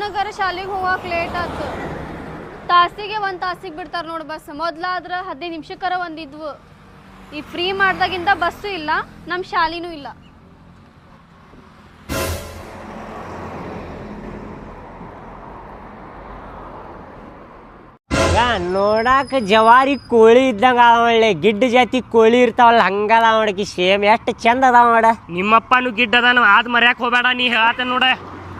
ನನಗರ ಶಾಲೆಗೆ ಹೋಗಕ್ಕೆ ಲೇಟ್ ಆಯ್ತು. ತಾಸಿಗೆ 1 ತಾಸಿಗೆ ಬಿಡ್ತಾರೆ ನೋಡಿ ಬಸ್. ಮೊದಲಾದ್ರೆ 15 ನಿಮಿಷಕ್ಕರ ಒಂದಿದ್ವು. ಈ ಫ್ರೀ ಮಾಡ್ದಾಗಿಂದ ಬಸ್ಸು ಇಲ್ಲ, ನಮ್ಮ ಶಾಲಿನೂ ಇಲ್ಲ. ನೋಡಾಕ ಜವಾರಿ ಕೋಳಿ ಇದ್ದಂಗ ಅದ. ಒಳ್ಳೆ ಗಿಡ್ಡ ಜಾತಿ ಕೋಳಿ ಇರ್ತಾವಲ್ಲ ಹಂಗದ ನೋಡಕಿ ಸೇಮ್. ಎಷ್ಟು ಚಂದ ಅದಾವ ನೋಡ. ನಿಮ್ಮಪ್ಪನು ಗಿಡ್ಡ ಅದಾನ, ಆದ್ ಮರ್ಯಾಕ್ ಹೋಗ್ಬೇಡ. ನೀ ಹೇಳತ್ತ ನೋಡ.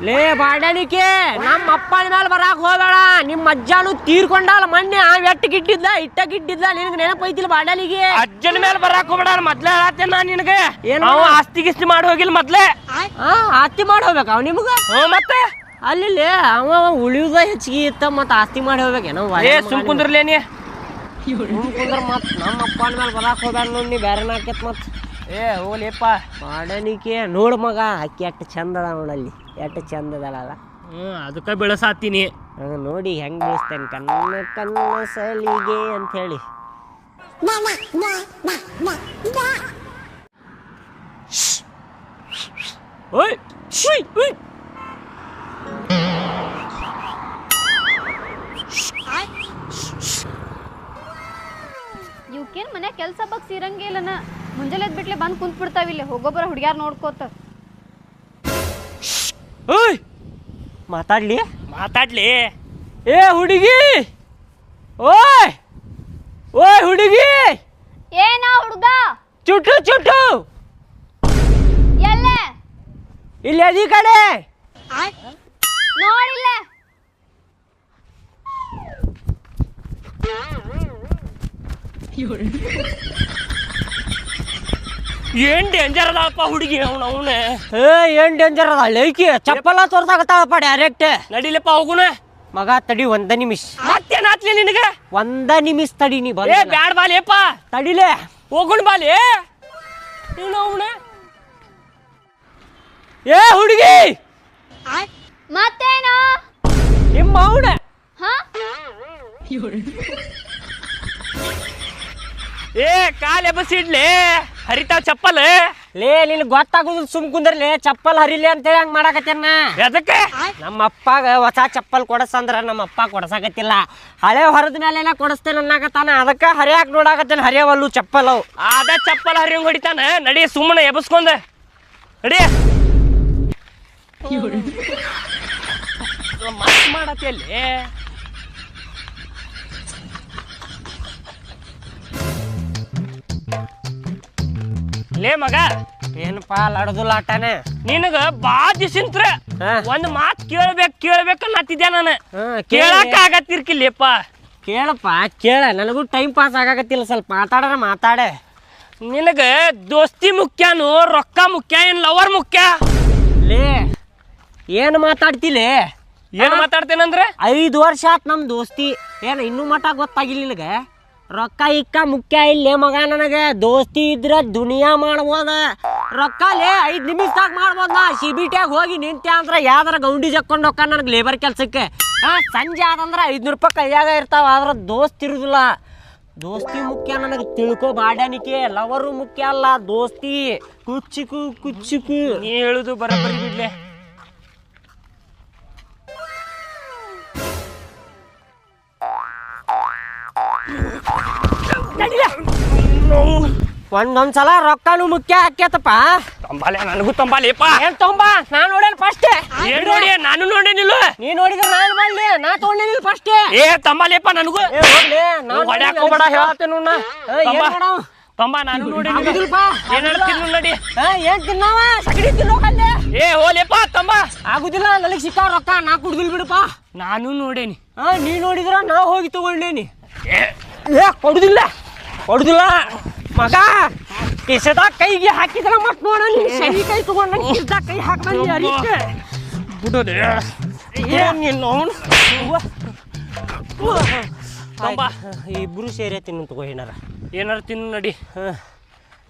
ಲೇ ಬಾಡಾಣಿಕೆ, ನಮ್ಮ ಅಪ್ಪನ ಮೇಲೆ ಬರಾಕ್ ಹೋಗ್ಬೇಡ. ನಿಮ್ಮ ಅಜ್ಜಾನು ತೀರ್ಕೊಂಡಲ್ಲ ಮೊನ್ನೆ. ಎಟ್ಟು ಗಿಡ್ಡಿದ್ದ ಇಟ್ಟ ಗಿಡ್ಡಿದ್ದ. ನಿನಗೆ ನೆನಪೈತಿಲ್ಲ ಬಾಡಾಳಿಗೆ? ಅಜ್ಜನ ಮೇಲೆ ಬರಾಕ್ ಹೋಗ್ಬೇಡ. ಮೊದ್ಲೇ ಹೇಳತ್ತೇನೆ ನಾನು ನಿನಗೆ. ಏನು ಆಸ್ತಿ ಗಿಸ್ತಿ ಮಾಡಿ ಹೋಗಿಲ್ಲ ಮೊದ್ಲೇ. ಆಸ್ತಿ ಮಾಡಿ ಹೋಗ್ಬೇಕ ಅವ್ ನಿಮ್ಗ? ಮತ್ತೆ ಅಲ್ಲಿ ಅವ ಉಳಿಯುದ ಹೆಚ್ಚಿಗೆ ಇತ್ತ, ಮತ್ತ ಆಸ್ತಿ ಮಾಡಿ ಹೋಗ್ಬೇಕೇನೋ. ಸುಮ್ ಕುಂದ್ರಲೇನಿ. ಕುಂದ್ರ ಮತ್ ನಮ್ಮ ಅಪ್ಪನ ಮೇಲೆ ಬರಾಕ್ ಹೋಗ್ಬೇಡ ನೋಡಿ. ನೀ ಬೇರೆ ನಾಕೇತ್ ಮತ್. ಹೋಗ್ಲಿಪ್ಪ ಬಾಡಾಣಿಕೆ ನೋಡ್ ಮಗ, ಅಕ್ಕಿ ಎಷ್ಟು ಚಂದ ಅದ ನೋಡಲ್ಲಿ. ಎಷ್ಟು ಚಂದ ಅದಲ್ಲ. ಅದಕ್ಕೆ ಬೆಳಸಾತೀನಿ ನೋಡಿ ಹೆಂಗ್ ಬೆಳೆಸ್ತೇನೆ. ಕಣ್ಣ ಕಣ್ಣ ಸಲಿಗೆ ಅಂತ ಹೇಳಿ. ಓಯ್ ಇವಕ್ಕೇನು ಮನೆ ಕೆಲಸ ಬಗ್ಸಿ ಇರಂಗೇ ಇಲ್ಲನ. ಮುಂಜಾನೆ ಎದ್ದು ಬಿಟ್ಲೆ ಬಂದು ಕುಂತ್ ಬಿಡ್ತಾವಿಲ್ಲ. ಹೋಗೋಬರ ಹುಡುಗ್ಯಾರ ನೋಡ್ಕೋತ. ಓಯ್ ಮಾತಾಡ್ಲಿ ಮಾತಾಡ್ಲಿ. ಏ ಹುಡುಗಿ, ಓಯ್ ಓಯ್ ಹುಡುಗಿ. ಏನಾ ಹುಡುಗ? ಚುಟ್ಟು ಚುಟ್ಟು ಎಲ್ಲೇ? ಇಲ್ಲಿ ಅದಿ ಕಡೆ ನೋಡಿಲ್ಲ. ಏನ್ ಡೇಂಜರ್ ಅದಪ್ಪ ಹುಡುಗಿ. ಅವನೇ ಏನ್ ಡೇಂಜರ್ ಅದ ಲೈಕಿ. ಚಪ್ಪಲ ತೋರ್ಸಾಕತ್ತಾಳಪ್ಪ ಡೈರೆಕ್ಟ್. ನಡಿಲಪ್ಪ ಹೋಗುಣ. ಮಗ ತಡಿ 1 ನಿಮಿಷ. ಮತ್ತೇನಾತ್ಲಿ ನಿನಗೆ? 1 ನಿಮಿಷ ತಡಿ. ನೀ ಬಂದ ಬ್ಯಾಡ್ ಬಾಲಿಯಪ್ಪ. ತಡಿಲೇ ಹೋಗುಣ ಬಾಲಿ. ನೀನು ಅವನೇ. ಏ ಹುಡುಗಿ, ಮತ್ತೇನು? ನಿಮ್ಮ ಅವನ ಕಾಲ್ ಎಬಸಿಡ್ಲಿ. ಹರಿತಾವ್ ಚಪ್ಪಲ್. ಲೇ ನಿನ್ ಗೊತ್ತಾಗುದಿಲ್ಲ, ಸುಮ್ ಕುಂದ್ರಲಿ. ಚಪ್ಪಲ್ ಹರಿಲಿ ಅಂತೇಳಿ ಹಂಗ ಮಾಡಾಕತ್ತೇನ. ಅದಕ್ಕೆ ನಮ್ಮ ಅಪ್ಪಗ ಹೊಸ ಚಪ್ಪಲ್ ಕೊಡಸಂದ್ರ ನಮ್ಮ ಅಪ್ಪ ಕೊಡಸಾಕತ್ತಿಲ್ಲ. ಹಳೆ ಹೊರದ ಮೇಲೆಲ್ಲ ಕೊಡಸ್ತೇನೆ ಅನ್ನಾಕತ್ತಾನ. ಅದಕ್ಕ ಹರಿಯಾಕ ನೋಡಾಕತ್ತೇನೆ. ಹರಿಯವಲ್ಲು ಚಪ್ಪಲ್ ಅವು. ಅದ ಚಪ್ಪಲ್ ಹರಿಯಂಗ್ ಹೊಡಿತಾನ. ನಡಿ ಸುಮ್ಮನೆ ಎಬಸ್ಕೊಂಡ ನಡಿ. ಮತ್ ಮಾಡತ್ತೆ ಅಲ್ಲಿ. ಲೇ ಮಗ, ಏನಪ್ಪಾ ಲಡದುಲಾಟನೆ ನಿನಗ ಬಾ ದಿಸಿಂತ್ರ ಒಂದ್ ಮಾತ್ ಕೇಳ್ಬೇಕು ಅನ್ನತ್ತಿದ್ದೆ ನಾನು. ಕೇಳಾಕ ಆಗತ್ತಿರ್ಕಿಲ್ಲಪ್ಪ. ಕೇಳಪ್ಪ ಕೇಳ. ನನಗೂ ಟೈಮ್ ಪಾಸ್ ಆಗಾಕತ್ತಿಲ್ಲ. ಸ್ವಲ್ಪ ಮಾತಾಡ್ರ ಮಾತಾಡೆ. ನಿನಗ ದೋಸ್ತಿ ಮುಖ್ಯನು ರೊಕ್ಕ ಮುಖ್ಯ, ಏನ್ ಲವರ್ ಮುಖ್ಯ? ಲೇ ಏನು ಮಾತಾಡ್ತಿಲೇ? ಏನ್ ಮಾತಾಡ್ತೇನಂದ್ರೆ 5 ವರ್ಷ ಆತ್ ನಮ್ ದೋಸ್ತಿ. ಏನ ಇನ್ನೂ ಮಠ ಗೊತ್ತಾಗಿಲ್ಲ ನಿನಗೆ? ರೊಕ್ಕ ಇಕ್ಕ ಮುಖ್ಯ ಇಲ್ಲೇ ಮಗ. ನನಗೆ ದೋಸ್ತಿ ಇದ್ರ ದುನಿಯಾ ಮಾಡ್ಬೋದ. ರೊಕ್ಕ ಲೇ 5 ನಿಮಿಷದಾಗ ಮಾಡ್ಬೋದ. ನಾ CBTಯಾಗ ಹೋಗಿ ನಿಂತೆ ಅಂದ್ರೆ ಯಾವ್ದಾರ ಗೌಂಡಿ ಜಕ್ಕೊಂಡು ಹೋಗ ನನಗೆ ಲೇಬರ್ ಕೆಲ್ಸಕ್ಕೆ. ಸಂಜೆ ಆದಂದ್ರೆ 500 ರೂಪಾಯಿ ಕೈಯಾಗ ಇರ್ತಾವ. ಆದ್ರೆ ದೋಸ್ತಿ ಇರುದಿಲ್ಲ. ದೋಸ್ತಿ ಮುಖ್ಯ ನನಗೆ ತಿಳ್ಕೊ ಬಾಡ್ಯಾನಿಕೆ. ಲವರು ಮುಖ್ಯ ಅಲ್ಲ, ದೋಸ್ತಿ. ಕುಚ್ಚುಕು ನೀ ಹೇಳುದು ಬರಬರಿ ಬಿಡ್ಲೆ. ಒಂದೊಂದ್ಸಲ ರೊಕ್ಕನು ಮುಖ್ಯ ಆಕ್ಯತಪ್ಪ. ತಂಬಾಲೆ ನನಗೂ ತಂಬಾಲೆಪ್ಪ. ಏನ್ ತೊಂಬ? ನಾನ್ ನೋಡೇನ್ ಫಸ್ಟ್. ಏನ್ ನೋಡಿ? ನಾನು ನೋಡೇನಿಲ್ಲ. ನೀ ನೋಡಿದ್ರೆ ನಾನು ಮಾಡ್ಲಿ. ನಾ ತೊಗೊಂಡೇನಿಲ್ಲ ಫಸ್ಟ್. ತಂಬಾಲೆಪ್ಪ ನನಗೂ. ಹೊಡ್ಯಾಕ ಹೋಗ್ಬೇಡ ಹೇಳತ್ತೇನು. ತಂಬ ನಾನು ನೋಡಿ. ನಡಿ. ಏನ್ ತಿನ್ನವ? ಸಗಡಿ ತಿನ್ನೋಕಂದೆ. ಹೋಲೆಪ್ಪ ತಂಬ. ಆಗುದಿಲ್ಲ, ನನಗೆ ಸಿಕ್ಕಾವ ರೊಕ್ಕ. ನಾ ಕುಡ್ದಿಲ್ ಬಿಡಪ್ಪ. ನಾನು ನೋಡೇನಿ. ನೀ ನೋಡಿದ್ರ ನಾ ಹೋಗಿ ತಗೊಂಡೇನಿ. ಕೊಡುದಿಲ್ಲ ಮಗ. ಕಿಸದಾಗ ಕೈಗೆ ಹಾಕಿದ್ರ ಮತ್ ನೋಡ. ಸರಿ ಕೈ ತಗೊಂಡ ಕಿಸದಾಗ ಕೈ ಹಾಕಿ ಬಿಡೋದೆ. ಇಬ್ರು ಸೇರಿ ತಿನ್ನು ತಗೋ. ಏನಾರ ತಿನ್ನು ನಡಿ.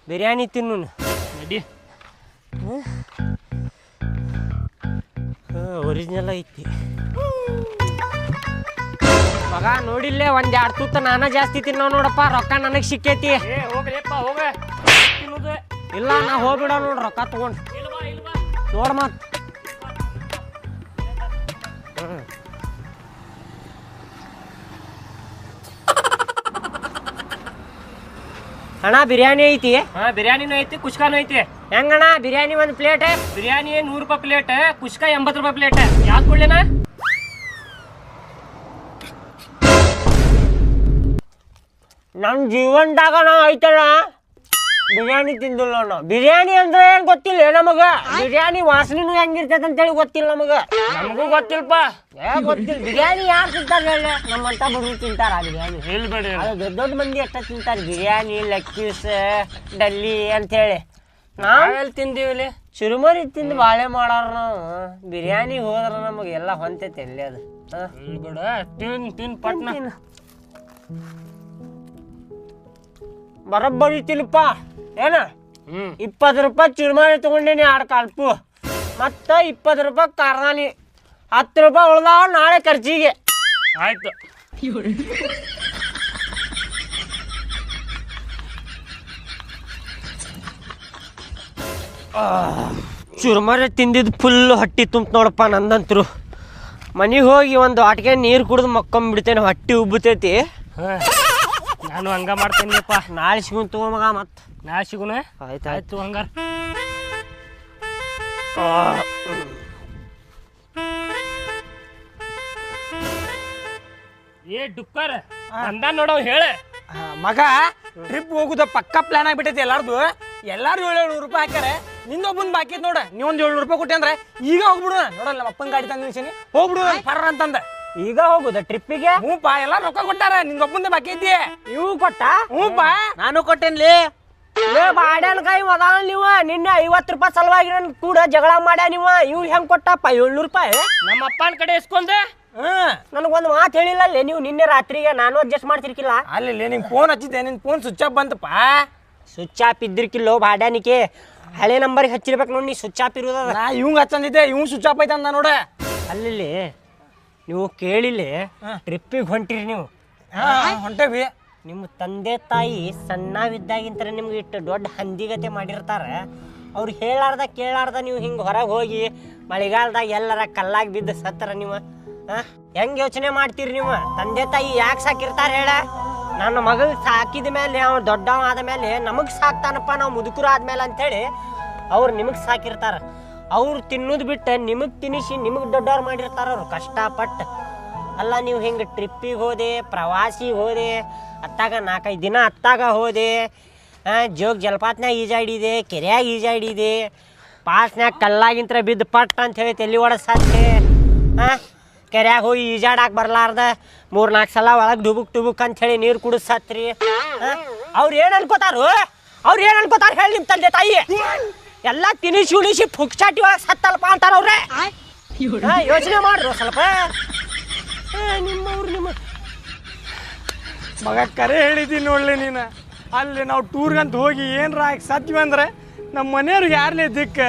ಬಿರಿಯಾನಿ ತಿನ್ನು ನಡಿ. ಒರಿಜಿನಲ್ ಐತಿ ಮಗ. ನೋಡಿಲ್ಲೇ 1-2 ತುತ್ತ ನಾನ ಜಾಸ್ತಿ ತಿನ್ನೋ ನೋಡಪ್ಪ. ರೊಕ್ಕ ನನಗೆ ಸಿಕ್ಕೈತಿ. ಹೋಗ್ಲಿಪ್ಪ ಹೋಗ. ಇಲ್ಲ ನಾ ಹೋಗ್ಬಿಡ ನೋಡ್ ರೊಕ್ಕ ತಗೊಂಡು. ನೋಡ್ ಮತ್ ಅಣ್ಣ ಬಿರಿಯಾನಿ ಐತಿ? ಹಾ ಬಿರಿಯಾನಿನೂ ಐತಿ ಕುಷ್ಕಾನು ಐತಿ. ಹೆಂಗಣ್ಣ ಬಿರಿಯಾನಿ ಒಂದು ಪ್ಲೇಟ್? ಬಿರಿಯಾನಿ 100 ರೂಪಾಯಿ ಪ್ಲೇಟ್, ಕುಷ್ಕ 80 ರೂಪಾಯಿ ಪ್ಲೇಟ್. ಯಾವ್ದು ಕೊಡ್ಲೇನಾ? ನಮ್ಮ ಜೀವನದಾಗ ಐತಣ್ಣ ಬಿರಿಯಾನಿ ತಿಂದಿಲ್ಲ ಅಣ್ಣ. ಬಿರಿಯಾನಿ ಅಂದ್ರೆ ಏನ್ ಗೊತ್ತಿಲ್ಲ ನಮಗ. ಬಿರಿಯಾನಿ ವಾಸನೆನೂ ಹೆಂಗಿರ್ತೈತೆ ಅಂತೇಳಿ ಗೊತ್ತಿಲ್ಲ ನಮಗ. ನಮಗೂ ಗೊತ್ತಿಲ್ಪ. ಗೊತ್ತಿಲ್ಲ. ಬಿರಿಯಾನಿ ಯಾರು ತಿಂತಾರ ಹೇಳ? ನಮ್ಮಂತ ಬಡವರು ತಿಂತಾರ ಬಿರಿಯಾನಿ. ಹೇಳ್ಬೇಡಿ. ದೊಡ್ಡ ದೊಡ್ಡ ಮಂದಿ ಅಷ್ಟ ತಿಂತಾರ ಬಿರಿಯಾನಿ, ಲೆಗ್ ಪೀಸ್, ಡಲ್ಲಿ ಅಂತ ಹೇಳಿ. ನಾವೆಲ್ಲಿ ತಿಂದೀವಿ? ಚುರುಮರಿ ತಿಂದು ಬಾಳೆ ಮಾಡಾರ ನಾವು. ಬಿರಿಯಾನಿ ಹೋದ್ರ ನಮಗೆ ಎಲ್ಲ ಹೊಂತೈತೆ ಎಲ್ಲಿ ಅದು. ಬಿಡ ತಿನ್ ಪಟ್ನ. ಬರೋಬ್ಬರಿ ತಿಲ್ಪ ಏನ? 20 ರೂಪಾಯಿ ಚುರುಮರಿ ತಗೊಂಡೇನಿ 2 ಕಾಲ್ಪು, ಮತ್ತ 20 ರೂಪಾಯಿ ಕಾರ್ನಾನಿ, 10 ರೂಪಾಯಿ ಉಳ್ದಾವ ನಾಳೆ ಖರ್ಚಿಗೆ. ಆಯ್ತು. ಚುರುಮರಿ ತಿಂದಿದ್ದು ಫುಲ್ ಹೊಟ್ಟಿ ತುಂಬ ನೋಡಪ್ಪ ನಂದಂತರು. ಮನೆಗೆ ಹೋಗಿ ಒಂದು ಆಟಿಗೆ ನೀರು ಕುಡಿದು ಮಕ್ಕೊಂಬಿಡ್ತೇನೆ, ಹೊಟ್ಟಿ ಉಬ್ಬತೈತಿ. ನಾನು ಹಂಗ ಮಾಡ್ತೇನಿಪ್ಪ. ನಾಳೆ ಸಿಗುನ್ ತಗೋ ಮಗ. ಮತ್ತೆ ನಾಳೆ ಸಿಗುನ? ಆಯ್ತಾಯ್ತು ಹಂಗಾರ. ಏ ಡುಕ್ಕರ್ ಅಂದ ನೋಡವ್ ಹೇಳ ಮಗ. ಟ್ರಿಪ್ ಹೋಗುದ ಪಕ್ಕ ಪ್ಲಾನ್ ಆಗ್ಬಿಟ್ಟೈತಿ ಎಲ್ಲಾರ್ದು. ಎಲ್ಲಾರು 700 ರೂಪಾಯಿ ಹಾಕ್ಯಾರ. ನಿಂದೊಬ್ಬನ್ ಬಾಕಿ ನೋಡ. ನೀವೊಂದು 700 ರೂಪಾಯಿ ಕೊಟ್ಟೆ ಅಂದ್ರೆ ಈಗ ಹೋಗ್ಬಿಡು. ನೋಡಲ್ಲ ನಮ್ಮ ಅಪ್ಪನ ಗಾಡಿ ತಂದ ನಿಲ್ಸೀನಿ, ಹೋಗ್ಬಿಡು ಫರ್ರ ಅಂತಂದ. ಈಗ ಹೋಗುದ ಟ್ರಿಪ್ಪಿಗೆ? ಹ್ಞೂಪ, ಎಲ್ಲ ರೊಕ್ಕ ಕೊಟ್ಟಾರ. ನಿಂದೊಬ್ಬಂದ ಬಾಕಿ ಐತಿ. ಇವು ಕೊಟ್ಟ? ಹ್ಞೂಪ, ನಾನು ಕೊಟ್ಟೇನ್ಲಿ. ಬಾಡ್ಯಾನಕಾಯಿ ಮದಾನ ನೀವು. ನಿನ್ನೆ 50 ರೂಪಾಯಿ ಸಲುವಾಗಿ ನನ್ ಕೂಡ ಜಗಳ ಮಾಡ್ಯಾ ನೀವು. ಇವ್ ಹೆಂಗ್ ಕೊಟ್ಟಪ್ಪ 700 ರೂಪಾಯಿ? ನಮ್ಮ ಅಪ್ಪನ ಕಡೆ ಇಸ್ಕೊಂಡೆ. ನನಗೊಂದು ಮಾತು ಹೇಳಿಲ್ಲ ಅಲ್ಲೇ ನೀವು. ನಿನ್ನೆ ರಾತ್ರಿಗೆ ನಾನು ಅಡ್ಜಸ್ಟ್ ಮಾಡ್ತಿರ್ಕಿಲ್ಲ. ಅಲ್ಲಿ ನಿಂಗೆ ಫೋನ್ ಹಚ್ಚಿದ್ದೆ, ನಿನ್ ಫೋನ್ ಸ್ವಿಚ್ ಆಫ್ ಬಂತಪ್ಪ. ಸ್ವಿಚ್ ಆಫ್ ಇದ್ದಿರ್ಕಿಲ್ಲೋ ಬಾಡ್ಯಾನಿಕೆ. ಹಳೆ ನಂಬರ್ಗೆ ಹಚ್ಚಿರ್ಬೇಕು ನೋಡಿ ನೀ. ಸ್ವಿಚ್ ಆಫ್ ಇರೋದ. ನಾ ಇವಂಗ ಹಚ್ಚಂದಿದ್ದೆ, ಇವ್ ಸ್ವಿಚ್ ಆಫ್ ಐತೆ ಅಂದ ನೋಡ. ಅಲ್ಲಿ ನೀವು ಕೇಳಿಲ್ಲ, ಟ್ರಿಪ್ಪಿಗೆ ಹೊಂಟಿರಿ ನೀವು. ಹೊಂಟೇವಿ. ನಿಮ್ಮ ತಂದೆ ತಾಯಿ ಸಣ್ಣವಿದ್ದಾಗಿಂತ ನಿಮ್ಗೆ ಇಟ್ಟು ದೊಡ್ಡ ಹಂದಿಗತೆ ಮಾಡಿರ್ತಾರ. ಅವ್ರು ಹೇಳಾರ್ದ ಕೇಳಾರ್ದ ನೀವು ಹಿಂಗೆ ಹೊರಗೆ ಹೋಗಿ ಮಳೆಗಾಲದಾಗ ಎಲ್ಲರ ಕಲ್ಲಾಗಿ ಬಿದ್ದು ಸತ್ತರ ನೀವು. ಹೆಂಗೆ ಯೋಚನೆ ಮಾಡ್ತೀರಿ ನೀವು? ತಂದೆ ತಾಯಿ ಯಾಕೆ ಸಾಕಿರ್ತಾರ ಹೇಳ? ನನ್ನ ಮಗಳಿಗೆ ಸಾಕಿದ ಮೇಲೆ, ಅವ್ನು ದೊಡ್ಡವ ಆದ ಮೇಲೆ ನಮಗೆ ಸಾಕ್ತಾನಪ್ಪ ನಾವು ಮುದುಕರು ಆದ್ಮೇಲೆ ಅಂಥೇಳಿ ಅವ್ರು ನಿಮಗೆ ಸಾಕಿರ್ತಾರ. ಅವ್ರು ತಿನ್ನೋದು ಬಿಟ್ಟು ನಿಮಗೆ ತಿನ್ನಿಸಿ ನಿಮಗೆ ದೊಡ್ಡವ್ರು ಮಾಡಿರ್ತಾರ ಅವ್ರು ಕಷ್ಟಪಟ್ಟು. ಅಲ್ಲ ನೀವು ಹಿಂಗೆ ಟ್ರಿಪ್ಪಿಗೆ ಹೋದೆ, ಪ್ರವಾಸಿಗೆ ಹೋದೆ, ಅತ್ತಾಗ 4-5 ದಿನ ಅತ್ತಾಗ ಹೋದೆ, ಜೋಗ ಜಲಪಾತನಾಗ ಈಜಾಡಿದೆ, ಕೆರೆಯಾಗ ಈಜಾಡಿದೆ, ಪಾಸ್ನ್ಯಾಗ ಕಲ್ಲಾಗಿಂತ್ರ ಬಿದ್ದು ಪಟ್ ಅಂತ ಹೇಳಿ ತಲೆ ಒಡಸತ್ತೆ. ಕೆರೆಯಾಗ ಹೋಗಿ ಈಜಾಡಕ್ಕೆ ಬರ್ಲಾರ್ದ 3-4 ಸಲ ಒಳಗೆ ಡುಬುಕ್ ಅಂಥೇಳಿ ನೀರು ಕುಡಿಸತ್ರಿ. ಅವ್ರು ಏನು ಅನ್ಕೋತಾರು? ಅವ್ರು ಏನು ಅನ್ಕೋತಾರ ಹೇಳಿ ನಿಮ್ಮ ತಂದೆ ತಾಯಿ? ಎಲ್ಲ ತಿನಿಸಿ ಉಳಿಸಿ ಫುಕ್ಸಾಟಿ ಒಳಗೆ ಸತ್ತಲ್ಪ ಅಂತಾರ ಅವ್ರೆ. ಯೋಚನೆ ಮಾಡ್ರು ಸ್ವಲ್ಪ. ನಿಮ್ಮ ಮಗ ಕರೆ ಹೇಳಿದ್ದೀನಿ ನೋಡ್ಲಿ ನೀನು. ಅಲ್ಲಿ ನಾವು ಟೂರ್ಗಂತ ಹೋಗಿ ಏನರ ಸತ್ವಿ ಅಂದ್ರೆ ನಮ್ಮ ಮನೆಯವ್ರಿಗೆ ಯಾರ್ಲೇ ದಿಕ್ಕ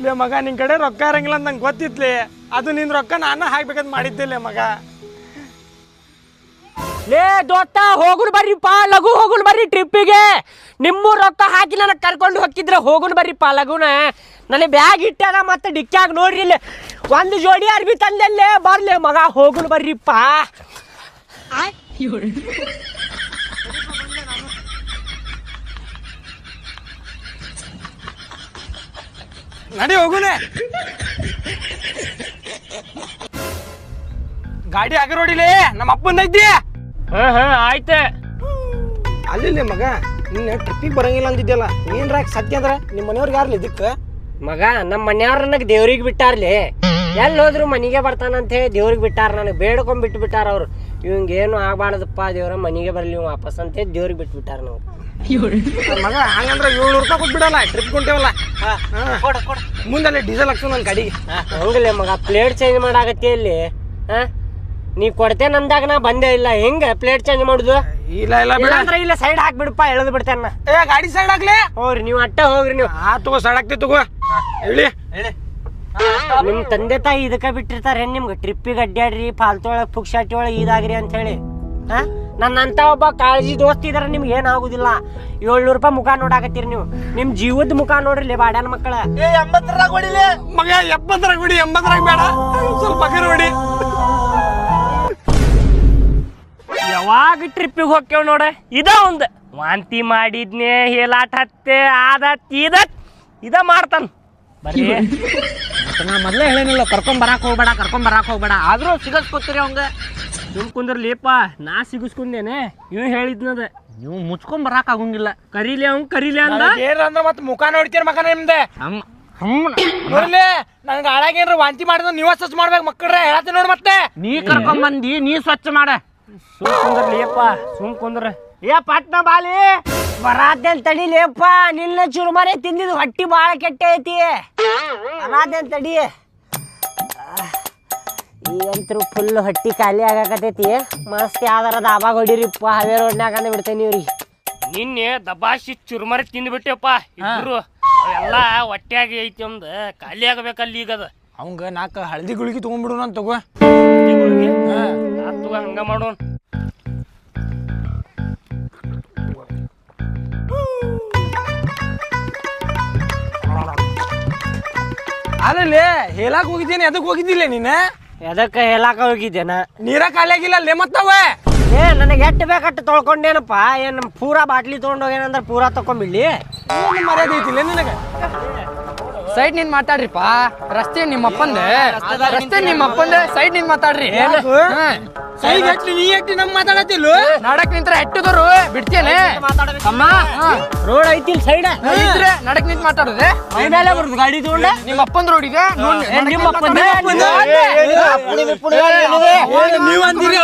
ಲೇ ಮಗ. ನಿನ್ನ ಕಡೆ ರೊಕ್ಕ ಇರಂಗಿಲ್ಲ ಅಂತ ನಂಗೆ ಗೊತ್ತಿತ್ಲಿ. ಅದು ನಿನ್ನ ರೊಕ್ಕ ನಾನು ಹಾಕ್ಬೇಕಂತ ಮಾಡಿದ್ದಿಲ್ಲ ಮಗ. ಲೇ ದೋಸ್ತ, ಹೋಗುನ್ ಬರ್ರಿಪ್ಪ, ಲಘು ಹೋಗುನ್ ಬರ್ರಿ ಟ್ರಿಪ್ಪಿಗೆ. ನಿಮ್ಮ ರೊಕ್ಕ ಹಾಕಿ ನನಗೆ ಕರ್ಕೊಂಡು ಹೋಗಿದ್ರೆ ಹೋಗುನ್ ಬರ್ರಿಪ್ಪ ಲಘುನ. ನನಗೆ ಬ್ಯಾಗ್ ಇಟ್ಟಾಗ ಮತ್ತೆ ಡಿಕ್ಕ್ಯಾಗ ನೋಡ್ರಿ ಇಲ್ಲಿ 1 ಜೋಡಿ ಅರ್ಬಿ ತಂದಲ್ಲೇ. ಬರ್ಲಿ ಮಗ, ಹೋಗುನ್ ಬರ್ರಿಪ್ಪ. ನಡಿ ಹೋಗುನೆ. ಗಾಡಿ ಆಗ ನೋಡಿಲೇ, ನಮ್ಮ ಅಪ್ಪಂದ ಐತಿ. ಆಯ್ತೆ. ಅಲ್ಲಿ ಮಗ, ನಿನ್ನ ಟ್ರಿಪ್ಪಿಗೆ ಬರಂಗಿಲ್ಲ ಅಂದಿದ್ಯಲ್ಲ, ಏನ್ರ ಸತ್ಯ ಅಂದ್ರೆ ನಿಮ್ಮ ಮನೆಯವ್ರಿಗೆ ಯಾರ್ಲಿ ದಿಕ್ಕ? ಮಗ, ನಮ್ಮ ಮನೆಯವ್ರ ನನಗೆ ದೇವ್ರಿಗೆ ಬಿಟ್ಟಾರ್ಲಿ. ಎಲ್ಲಿ ಹೋದ್ರು ಮನೆಗೆ ಬರ್ತಾನಂತ ಹೇಳಿ ದೇವ್ರಿಗೆ ಬಿಟ್ಟಾರ. ನನಗೆ ಬೇಡ್ಕೊಂಡ್ ಬಿಟ್ಟಾರ ಅವ್ರು. ಇವಂಗೇನು ಆಗ್ಬಾರ್ದಪ್ಪ ದೇವ್ರ, ಮನೆಗೆ ಬರ್ಲಿ ವಾಪಸ್ ಅಂತ ಹೇಳಿ ದೇವ್ರಿಗೆ ಬಿಟ್ಬಿಟ್ಟಾರ ನಾವು. ಮಗ ಹಂಗಂದ್ರೆ 700 ರೂಪಾಯಿ ಕೊಟ್ಬಿಡಲ್ಲ, ಟ್ರಿಪ್ ಕೊಂಟೇವಲ್ಲ. ಮುಂದಲ್ಲೇ ಡೀಸೆಲ್ ಹಾಕ್ಸು ನನ್ನ ಗಾಡಿಗೆ. ಹಂಗಲೇ ಮಗ, ಪ್ಲೇಟ್ ಚೇಂಜ್ ಮಾಡಾಕತ್ತಿ ಇಲ್ಲಿ. ನೀ ಕೊಡ್ತೇನೆ ಅಂದಾಗ ನಾ ಬಂದೇ ಇಲ್ಲ. ಹೆಂಗ ಪ್ಲೇಟ್ ಚೇಂಜ್ ಮಾಡುದು? ಇಲ್ಲ ಬಿಡ, ಇಲ್ಲ ಸೈಡ್ ಹಾಕ್ಬಿಡಪ್ಪ, ಎಳೆದು ಬಿಡ್ತೇನ. ಗಾಡಿ ಸೈಡ್ ಹಾಕ್ಲಿ. ಹೋಗ್ರಿ ನೀವು, ಅಟ್ಟ ಹೋಗ್ರಿ ನೀವು. ತಗೋ ಸೈಡ್ ಹಾಕ್ತಿ ತಗೋ. ಹೇಳಿ ನಿಮ್ ತಂದೆ ತಾಯಿ ಇದಕ್ಕ ಬಿಟ್ಟಿರ್ತಾರ ನಿಮ್ಗೆ ಟ್ರಿಪ್ಪಿಗೆ ಅಡ್ಡಾಡ್ರಿ, ಫಾಲ್ತು ಒಳಗೆ ಪುಕ್ಷಾಟಿ ಒಳಗೆ ಇದಾಗ್ರಿ ಅಂತ ಹೇಳಿ. ನನ್ನಂತ ಒಬ್ಬ ಕಾಳಜಿ ದೋಸ್ತಿ ಇದಾರೆ ನಿಮ್ಗೆ ಏನಾಗುದಿಲ್ಲ. 700 ರೂಪಾಯಿ ಮುಖ ನೋಡಾಕತ್ತೀರಿ ನೀವು. ನಿಮ್ ಜೀವದ ಮುಖ ನೋಡ್ರಿ ಬಾಡ್ಯಾನ ಮಕ್ಕಳ. 80 ಹೊಡಿಲಿ ಮಗ, 70 ಹೊಡಿ, 80 ಬೇಡ, ಸ್ವಲ್ಪ ಕರೆ ಹೊಡಿ. ಯಾವಾಗ ಟ್ರಿಪ್ಪಿಗೆ ಹೋಗ್ತೇವ್ ನೋಡ, ಇದ ಒಂದ್ ವಾಂತಿ ಮಾಡಿದ್ನೆ, ಹೇಲಾಟ ಹತ್ತೆ ಇದ ಮಾಡ್ತಾನ ಬರ್ರಿ. ನಾ ಮೊದ್ಲೇ ಹೇಳೇನಿಲ್ಲ ಕರ್ಕೊಂಡ್ ಬರಾಕ್ ಹೋಗ್ಬೇಡ ಆದ್ರೂ ಸಿಗಸ್ಕೊತೀರಿ ಅವಂಗ. ಸುಮ್ ಕುಂದ್ರಲಿಪ್ಪ, ನಾ ಸಿಗಿಸ್ಕೊಂಡೇನೆ, ಇವ್ ಹೇಳಿದ್ನದ. ನೀವು ಮುಚ್ಕೊಂಡ್ ಬರಾಕ್ ಆಗಂಗಿಲ್ಲ. ಕರೀಲಿ ಅಂದ. ಏನಂದ್ರ ಮತ್ ಮುಖ ನೋಡ್ತೀರ ಮಗ ನಿಮ್ದೆ. ನೋಡ್ಲಿ ನನ್ಗೆ ಹಾಳಾಗೇನ್ರ ವಾಂತಿ ಮಾಡಿದ್ ನೀವ ಸ್ವಚ್ಛ ಮಾಡ್ಬೇಕು ಮಕ್ಕಳ್ರೆ, ಹೇಳತ್ತೀನಿ ನೋಡ್ ಮತ್ತೆ. ನೀ ಕರ್ಕೊಂಡ್ ಬಂದಿ, ನೀ ಸ್ವಚ್ಛ ಮಾಡ. ಸುಮ್ ಕುಂದ್ರಲಿಯಪ್ಪ, ಸುಮ್ ಕುಂದ್ರ. ಏ ಪಟ್ನ ಬಾಲಿ ಬರಾತೇನ್ ತಡಿಲೇಪ್ಪ. ನಿನ್ನ ಚುರುಮನೆ ತಿಂದಿದ್ ಹೊಟ್ಟಿ ಬಾಳ ಕೆಟ್ಟ ಐತಿ. ಬರಾತೇನ್ ತಡಿ. ಈಗಂತೂ ಫುಲ್ ಹೊಟ್ಟಿ ಖಾಲಿ ಆಗಾಕತೈತಿ. ಮಸ್ತ್ ಯಾವ್ದಾರ ದಾಬಾಗ ಹೊಡಿರಿಪ್ಪ, ಹಾವೇ ರೋಡ್ನಾಗ ಬಿಡ್ತೇನೆ ಇವ್ರಿಗೆ. ನಿನ್ನೆ ದಬಾಸಿ ಚುರುಮರಿ ತಿಂದ್ಬಿಟ್ಟೆಪ್ಪ ಇಬ್ರು. ಅವೆಲ್ಲ ಹೊಟ್ಟ್ಯಾಗಿ ಐತಿ ಒಂದ್ ಖಾಲಿ ಆಗಬೇಕಲ್ಲಿ ಈಗದ. ಅವಂಗ 4 ಹಳದಿ ಗುಳಿಗೆ ತಗೊಂಡ್ಬಿಡು ನಾನು ತಗೋ. ಹಂಗ ಮಾಡೋಣ. ಅಲ್ಲೇ ಹೇಳಾಕ್ ಹೋಗಿದ್ದೇನೆ, ಅದಕ್ಕೆ ಹೋಗಿದ್ದಿಲ್ಲ ನೀನ? ಎದಕ್ಕ ಹೇಳಾಕ ಹೋಗಿದ್ದೇನ? ನೀರ ಖಾಲಿ ಆಗಿಲ್ಲ ಅಲ್ಲೇ ಮತ್ತವೆ. ಏ ನನಗೆ ಎಟ್ಟು ಬೇಕಟ್ಟು ತೊಳ್ಕೊಂಡೇನಪ್ಪ. ಏನ್ ಪೂರಾ ಬಾಟ್ಲಿ ತೊಗೊಂಡೋಗೇನಂದ್ರ ಪೂರಾ ತಕೊಂಬಿಡ್ಲಿ. ಮರ್ಯಾದೆ ಐತಿಲ್ಲ ನಿನಗೆ? ಸೈಡ್ ನಿಂತ್ ಮಾತಾಡ್ರಿಪ್ಪ. ರಸ್ತೆ ನಿಮ್ಮಪ್ಪಂದೆ, ಸೈಡ್ ನಿಂತ್ ಮಾತಾಡ್ರಿ. ಸೈಡ್ ಹಟ್ಲಿ ನೀ ಹಟ್ಟಿ ನಮ್ ಮಾತಾಡತ್ತಿಲ್ಲ. ನಡಕ್ ನಿಂತ್ರ ಹೆಟ್ಟದರು ಬಿಡ್ತೇನೆ. ರೋಡ್ ಐತಿಲ್ ಸೈಡ್ ಇದ್ರೆ ನಡಕ್ ನಿಂತ್ ಮಾತಾಡುದೆ. ಬರುದು ಗಾಡಿ ತಗೊಂಡೆ. ನಿಮ್ಮ ಅಪ್ಪಂದ್ ರೋಡ್ ಇದೆ. ನೀವ್ ಅಂದಿರಿ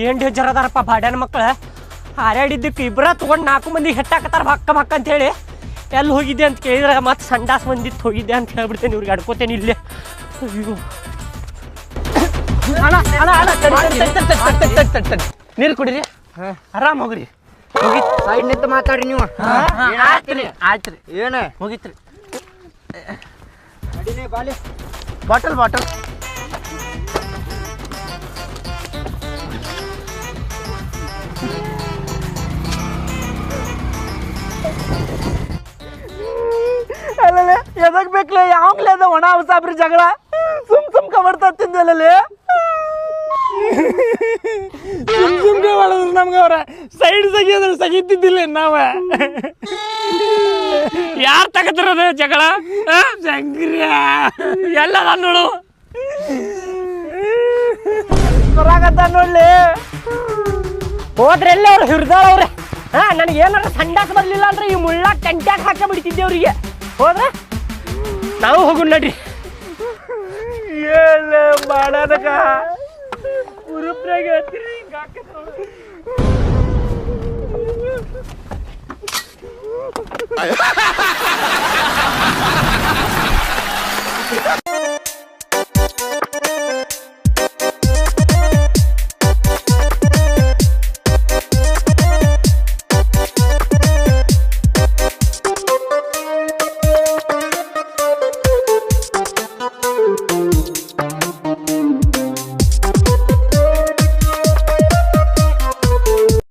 ಏನ್ ಡೇಂಜರ್ ಅದಾರಪ್ಪ ಬಾಡ್ಯಾನ ಮಕ್ಕಳ. ಹಾರಾಡಿದ್ದಕ್ಕೆ ಇಬ್ಬರ ತಗೊಂಡ್ 4 ಮಂದಿ ಹೆಟ್ಟಾಕತ್ತಾರ ಭಕ್ಕ ಅಂತ ಹೇಳಿ. ಎಲ್ಲಿ ಹೋಗಿದ್ದೆ ಅಂತ ಕೇಳಿದ್ರೆ ಮತ್ತೆ ಸಂಡಾಸ್ ಬಂದಿತ್ತು ಹೋಗಿದ್ದೆ ಅಂತ ಹೇಳ್ಬಿಡ್ತೇನೆ. ಇವ್ರಿಗೆ ಅಡ್ಕೋತೇನೆ ಇಲ್ಲೇ. ಅಯ್ಯೋ ನೀರು ಕುಡಿರಿ, ಆರಾಮ್ ಹೋಗ್ರಿ. ಸೈಡ್ ನಿಂತ ಮಾತಾಡ್ರಿ ನೀವು. ಆಯ್ತ್ರಿ ಏನ ಹೋಗಿತ್ರಿ. ಬಾಟಲ್ ಅಲ್ಲೇ ಎದಕ್ ಬೇಕಲೇ? ಯಾವಾಗ್ಲೇ ಅದ ಒಣ ಸಾಬ್ರಿ ಜಗಳ ಸುಮ್ ಕಬಡ್ತಾ ತಿಂದಲ್ಲೇ. ಸುಮ್ಗೆ ಮಾಡಿದ್ರು ನಮ್ಗೆ ಅವ್ರ ಸೈಡ್ ಸಗಿದ್ರೆ ಸಗಿತಿದ್ದಿಲ್ಲ ನಾವ. ಯಾರ್ ತಗತಿರೋದು ಜಗಳ? ಶಂಕ್ರಿಯ ಎಲ್ಲ ನೋಡು ಬರಾಕತ್ತ ನೋಡ್ಲಿ. ಹೋದ್ರೆಲ್ಲ ಅವ್ರು ಹಿಡ್ದಾಳವ್ರೆ. ನನಗೆ ಏನಾರ ಸಂಡಾಸ್ ಬರ್ಲಿಲ್ಲ ಅಂದ್ರೆ ಈ ಮುಳ್ಳಾಗ ಟೆಂಟ್ಯಾಗ ಹಾಕ ಬಿಡ್ತಿದ್ದೆ ಅವ್ರಿಗೆ. ಹೋದ್ರ ನಾವು ಹೋಗುಣ ನಡ್ರಿ. ಮಾಡೋದಕ್ಕ ಉರುಪ್ರಾಗ